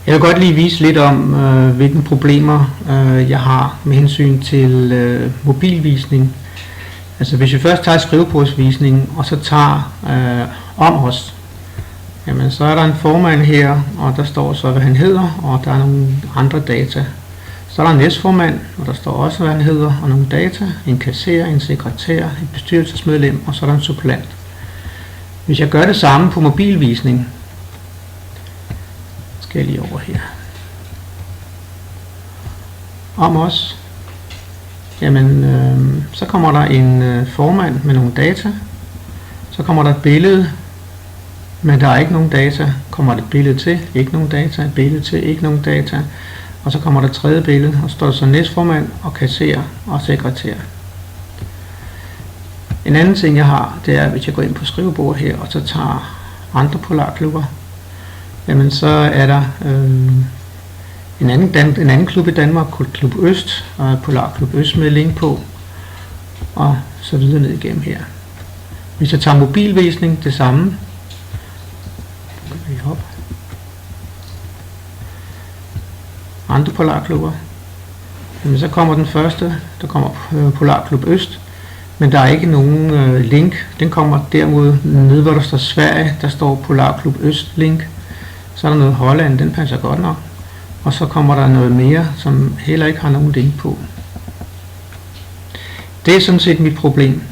Jeg vil godt lige vise lidt om, hvilke problemer jeg har med hensyn til mobilvisning. Altså hvis vi først tager skrivebordsvisning, og så tager om os, jamen så er der en formand her, og der står så, hvad han hedder, og der er nogle andre data. Så er der en næstformand, og der står også, hvad han hedder, og nogle data, en kasserer, en sekretær, et bestyrelsesmedlem, og så er der en suppleant. Hvis jeg gør det samme på mobilvisning, skal jeg lige over her. Om os, jamen så kommer der en formand med nogle data, så kommer der et billede, men der er ikke nogen data, kommer der et billede til, ikke nogen data, et billede til, ikke nogen data, og så kommer der et tredje billede, og så står der så næstformand og kasserer og sekretær. En anden ting jeg har, det er, hvis jeg går ind på skrivebordet her, og så tager andre polarklubber, jamen så er der en anden klub i Danmark, Klub Øst, og Polarklub Øst med link på, og så videre ned igennem her. Hvis jeg tager mobilvisning, det samme. Andre polarklubber. Jamen så kommer den første, der kommer Polarklub Øst, men der er ikke nogen link. Den kommer derimod ned, hvor der står Sverige, der står Polarklub Øst link. Så er der noget Holland, den passer godt nok. Og så kommer der noget mere, som heller ikke har nogen link på. Det er sådan set mit problem.